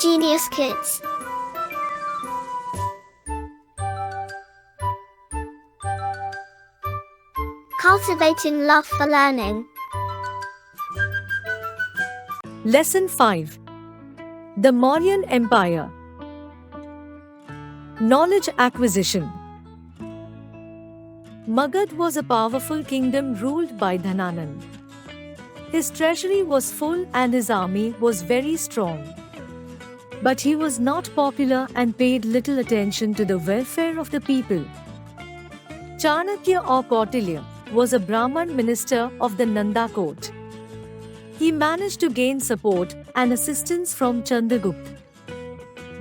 Genius Kids. Cultivating love for learning. Lesson 5. The Mauryan Empire. Knowledge acquisition. Magad was a powerful kingdom ruled by Dhananand. His treasury was full and his army was very strong. But he was not popular and paid little attention to the welfare of the people. Chanakya or Kautilya was a Brahman minister of the Nanda court. He managed to gain support and assistance from Chandragupta.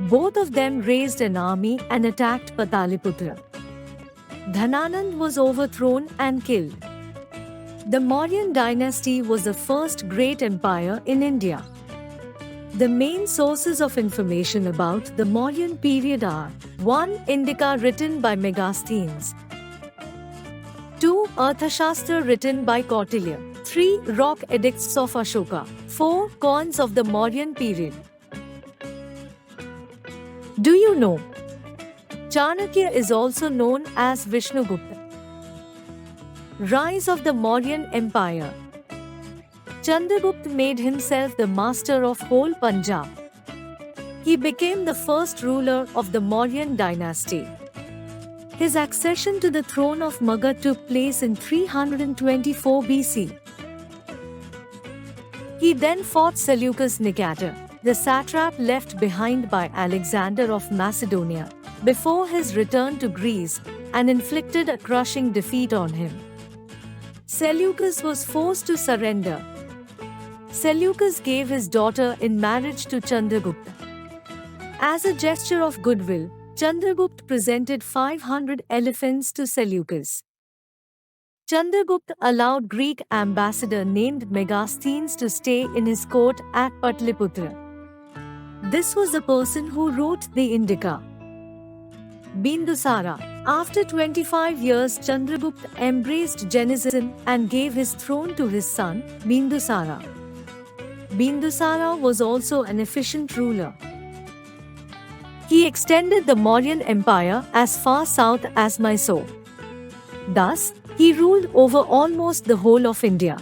Both of them raised an army and attacked Pataliputra. Dhananand was overthrown and killed. The Mauryan dynasty was the first great empire in India. The main sources of information about the Mauryan period are 1. Indica written by Megasthenes, 2. Arthashastra written by Kautilya, 3. Rock edicts of Ashoka, 4. Coins of the Mauryan period. Do you know? Chanakya is also known as Vishnugupta. Rise of the Mauryan Empire. Chandragupta made himself the master of whole Punjab. He became the first ruler of the Mauryan dynasty. His accession to the throne of Magad took place in 324 BC. He then fought Seleucus Nicator, the satrap left behind by Alexander of Macedonia, before his return to Greece, and inflicted a crushing defeat on him. Seleucus was forced to surrender. Seleucus gave his daughter in marriage to Chandragupta. As a gesture of goodwill, Chandragupta presented 500 elephants to Seleucus. Chandragupta allowed Greek ambassador named Megasthenes to stay in his court at Patliputra. This was the person who wrote the Indica. Bindusara. After 25 years, Chandragupta embraced Jainism and gave his throne to his son, Bindusara. Bindusara was also an efficient ruler. He extended the Mauryan Empire as far south as Mysore. Thus, he ruled over almost the whole of India.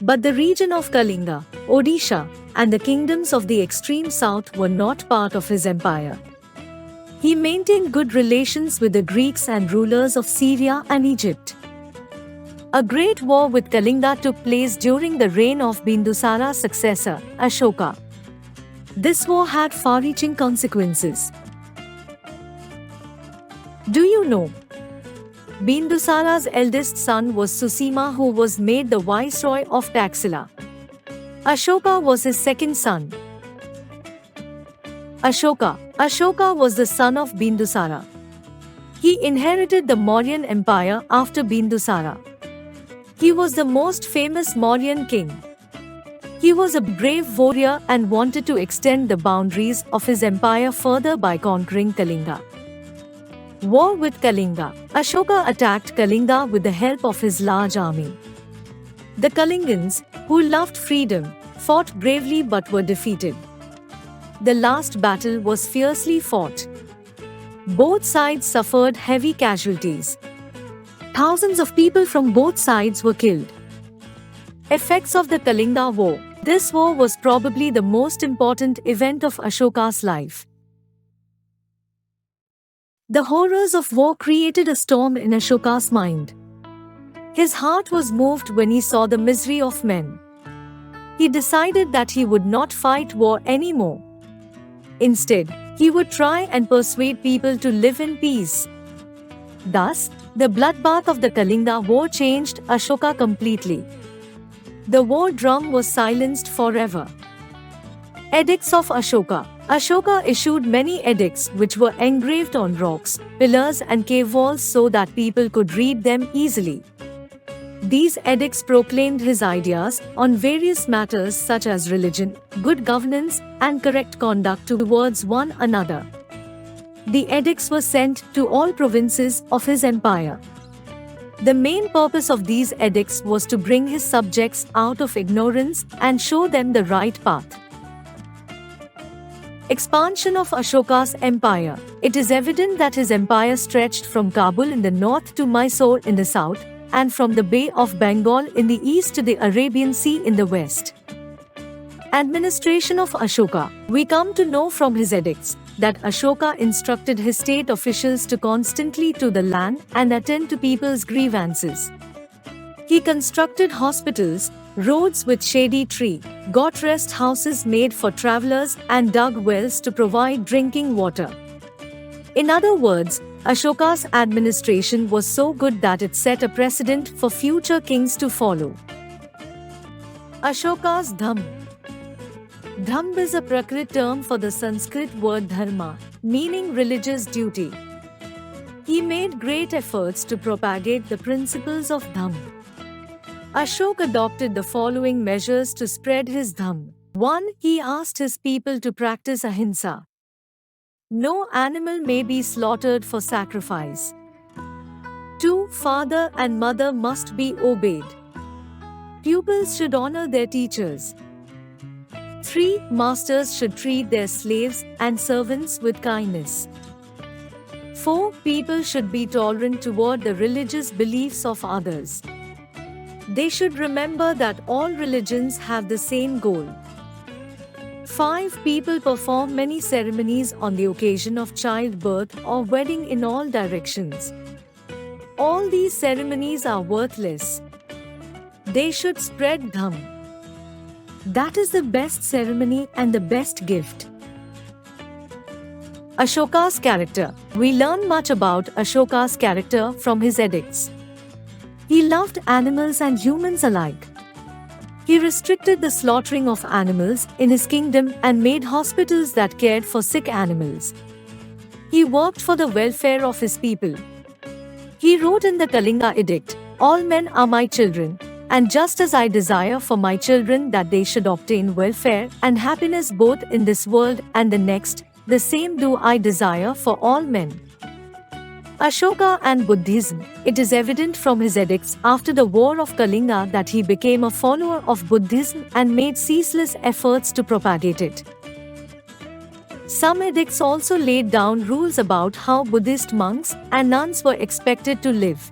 But the region of Kalinga, Odisha, and the kingdoms of the extreme south were not part of his empire. He maintained good relations with the Greeks and rulers of Syria and Egypt. A great war with Kalinga took place during the reign of Bindusara's successor, Ashoka. This war had far-reaching consequences. Do you know? Bindusara's eldest son was Susima, who was made the viceroy of Taxila. Ashoka was his second son. Ashoka was the son of Bindusara. He inherited the Mauryan Empire after Bindusara. He was the most famous Mauryan king. He was a brave warrior and wanted to extend the boundaries of his empire further by conquering Kalinga. War with Kalinga. Ashoka attacked Kalinga with the help of his large army. The Kalingans, who loved freedom, fought bravely but were defeated. The last battle was fiercely fought. Both sides suffered heavy casualties. Thousands of people from both sides were killed. Effects of the Kalinga War. This war was probably the most important event of Ashoka's life. The horrors of war created a storm in Ashoka's mind. His heart was moved when he saw the misery of men. He decided that he would not fight war anymore. Instead, he would try and persuade people to live in peace. Thus, the bloodbath of the Kalinga War changed Ashoka completely. The war drum was silenced forever. Edicts of Ashoka. Ashoka issued many edicts which were engraved on rocks, pillars and cave walls so that people could read them easily. These edicts proclaimed his ideas on various matters such as religion, good governance, and correct conduct towards one another. The edicts were sent to all provinces of his empire. The main purpose of these edicts was to bring his subjects out of ignorance and show them the right path. Expansion of Ashoka's empire. It is evident that his empire stretched from Kabul in the north to Mysore in the south, and from the Bay of Bengal in the east to the Arabian Sea in the west. Administration of Ashoka. We come to know from his edicts that Ashoka instructed his state officials to constantly to the land and attend to people's grievances. He constructed hospitals, roads with shady tree, got rest houses made for travelers and dug wells to provide drinking water. In other words, Ashoka's administration was so good that it set a precedent for future kings to follow. Ashoka's Dhamma. Dhamma is a Prakrit term for the Sanskrit word dharma, meaning religious duty. He made great efforts to propagate the principles of Dhamma. Ashoka adopted the following measures to spread his Dhamma. 1. He asked his people to practice ahimsa. No animal may be slaughtered for sacrifice. 2. Father and mother must be obeyed. Pupils should honor their teachers. 3. Masters should treat their slaves and servants with kindness. 4. People should be tolerant toward the religious beliefs of others. They should remember that all religions have the same goal. 5. People perform many ceremonies on the occasion of childbirth or wedding in all directions. All these ceremonies are worthless. They should spread Dhamma. That is the best ceremony and the best gift. Ashoka's character. We learn much about Ashoka's character from his edicts. He loved animals and humans alike. He restricted the slaughtering of animals in his kingdom and made hospitals that cared for sick animals. He worked for the welfare of his people. He wrote in the Kalinga Edict, "All men are my children, and just as I desire for my children that they should obtain welfare and happiness both in this world and the next, the same do I desire for all men." Ashoka and Buddhism. It is evident from his edicts after the War of Kalinga that he became a follower of Buddhism and made ceaseless efforts to propagate it. Some edicts also laid down rules about how Buddhist monks and nuns were expected to live.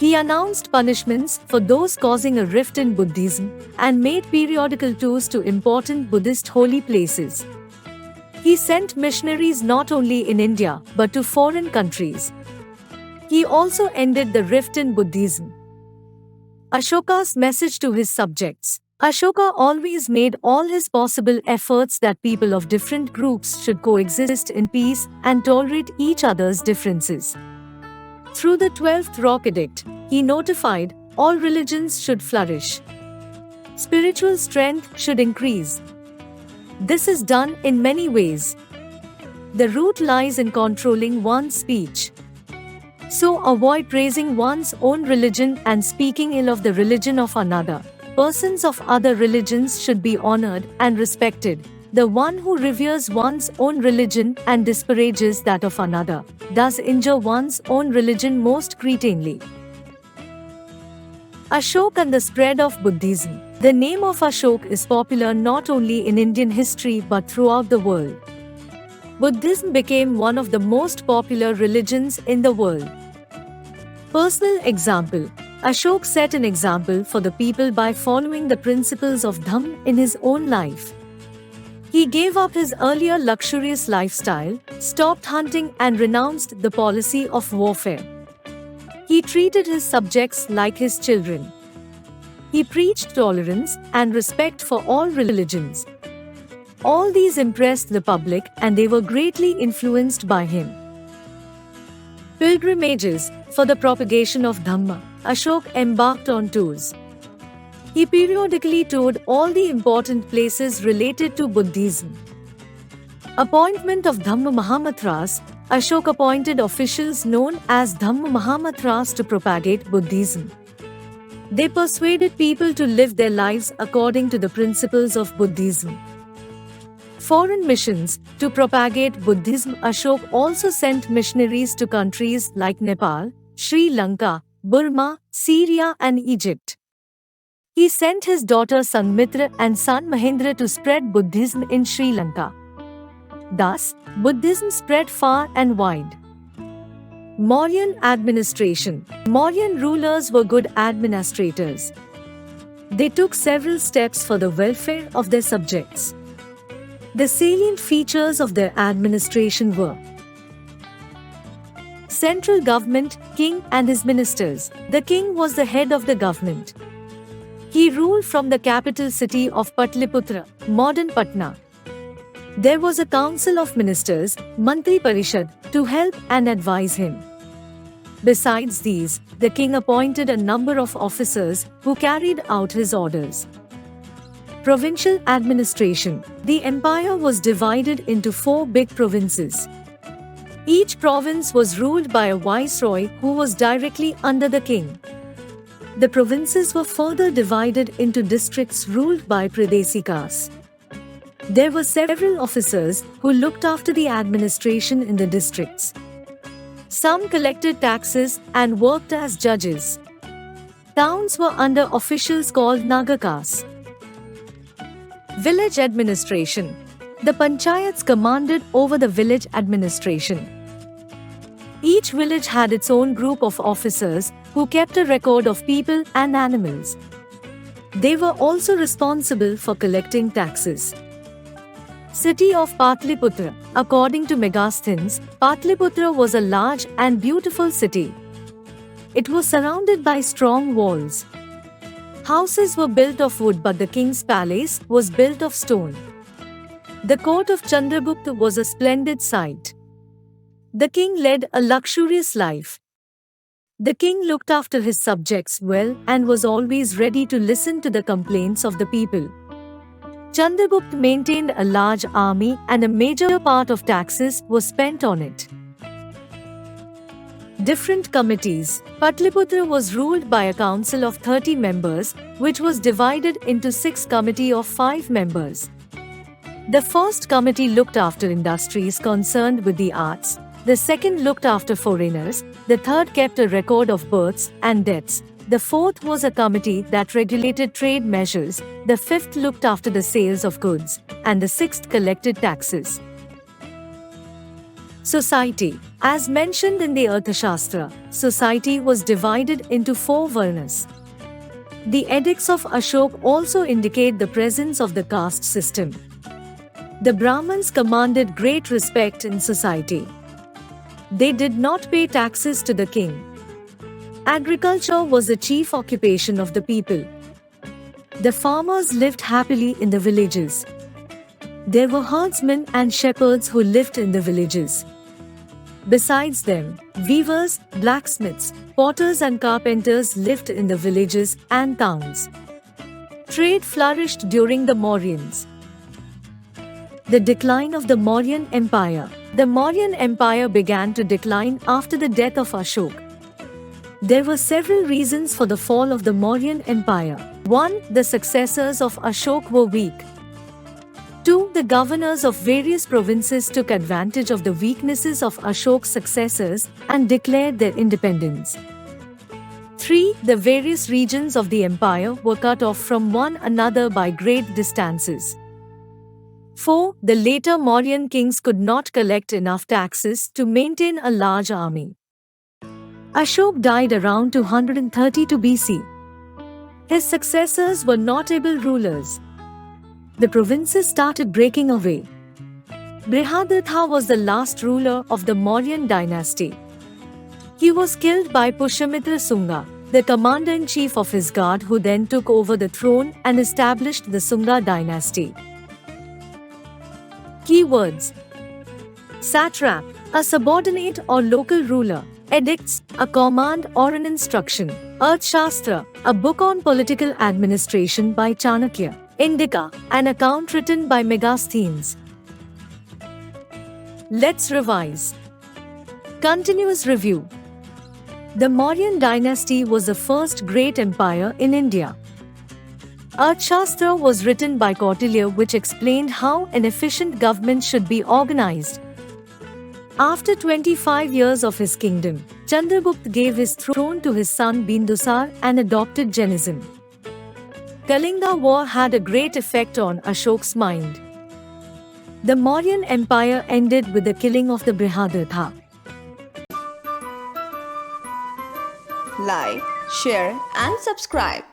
He announced punishments for those causing a rift in Buddhism and made periodical tours to important Buddhist holy places. He sent missionaries not only in India but to foreign countries. He also ended the rift in Buddhism. Ashoka's message to his subjects. Ashoka always made all his possible efforts that people of different groups should coexist in peace and tolerate each other's differences. Through the 12th Rock Edict, he notified all religions should flourish. Spiritual strength should increase. This is done in many ways. The root lies in controlling one's speech. So avoid praising one's own religion and speaking ill of the religion of another. Persons of other religions should be honored and respected. The one who reveres one's own religion and disparages that of another does injure one's own religion most cretinely. Ashoka and the spread of Buddhism. The name of Ashoka is popular not only in Indian history but throughout the world. Buddhism became one of the most popular religions in the world. Personal example. Ashoka set an example for the people by following the principles of Dhamma in his own life. He gave up his earlier luxurious lifestyle, stopped hunting and renounced the policy of warfare. He treated his subjects like his children. He preached tolerance and respect for all religions. All these impressed the public and they were greatly influenced by him. Pilgrimages. For the propagation of Dhamma, Ashoka embarked on tours. He periodically toured all the important places related to Buddhism. Appointment of Dhamma Mahamatras. Ashoka appointed officials known as Dhamma Mahamatras to propagate Buddhism. They persuaded people to live their lives according to the principles of Buddhism. Foreign missions. To propagate Buddhism, Ashoka also sent missionaries to countries like Nepal, Sri Lanka, Burma, Syria and Egypt. He sent his daughter Sanghmitra and son Mahendra to spread Buddhism in Sri Lanka. Thus, Buddhism spread far and wide. Mauryan administration. Mauryan rulers were good administrators. They took several steps for the welfare of their subjects. The salient features of their administration were central government, king and his ministers. The king was the head of the government. He ruled from the capital city of Patliputra, modern Patna. There was a council of ministers, Mantri Parishad, to help and advise him. Besides these, the king appointed a number of officers who carried out his orders. Provincial administration. The empire was divided into 4 big provinces. Each province was ruled by a viceroy who was directly under the king. The provinces were further divided into districts ruled by pradesikas. There were several officers who looked after the administration in the districts. Some collected taxes and worked as judges. Towns were under officials called nagakas. Village administration. The panchayats commanded over the village administration. Each village had its own group of officers who kept a record of people and animals. They were also responsible for collecting taxes. City of Patliputra. According to Megasthenes, Patliputra was a large and beautiful city. It was surrounded by strong walls. Houses were built of wood, but the king's palace was built of stone. The court of Chandragupta was a splendid sight. The king led a luxurious life. The king looked after his subjects well and was always ready to listen to the complaints of the people. Chandragupta maintained a large army and a major part of taxes was spent on it. Different committees. Patliputra was ruled by a council of 30 members, which was divided into 6 committees of 5 members. The first committee looked after industries concerned with the arts, the second looked after foreigners, the third kept a record of births and deaths, the fourth was a committee that regulated trade measures, the fifth looked after the sales of goods, and the sixth collected taxes. Society. As mentioned in the Arthashastra, society was divided into 4 varnas. The edicts of Ashoka also indicate the presence of the caste system. The Brahmins commanded great respect in society. They did not pay taxes to the king. Agriculture was the chief occupation of the people. The farmers lived happily in the villages. There were herdsmen and shepherds who lived in the villages. Besides them, weavers, blacksmiths, potters and carpenters lived in the villages and towns. Trade flourished during the Mauryans. The decline of the Mauryan Empire. The Mauryan Empire began to decline after the death of Ashoka. There were several reasons for the fall of the Mauryan Empire. 1. The successors of Ashoka were weak. 2. The governors of various provinces took advantage of the weaknesses of Ashoka's successors and declared their independence. 3. The various regions of the empire were cut off from one another by great distances. 4. The later Mauryan kings could not collect enough taxes to maintain a large army. Ashoka died around 232 BC. His successors were notable rulers. The provinces started breaking away. Brihadartha was the last ruler of the Mauryan dynasty. He was killed by Pushyamitra Sunga, the commander-in-chief of his guard, who then took over the throne and established the Sunga dynasty. Keywords: satrap, a subordinate or local ruler. Edicts, a command or an instruction. Arthashastra, a book on political administration by Chanakya. Indica, an account written by Megasthenes. Let's revise. Continuous review. The Mauryan dynasty was the first great empire in India. Arthashastra was written by Kautilya, which explained how an efficient government should be organized. After 25 years of his kingdom, Chandragupta gave his throne to his son Bindusar and adopted Jainism. Kalinga War had a great effect on Ashoka's mind. The Mauryan Empire ended with the killing of the Brihadartha. Like, share and subscribe.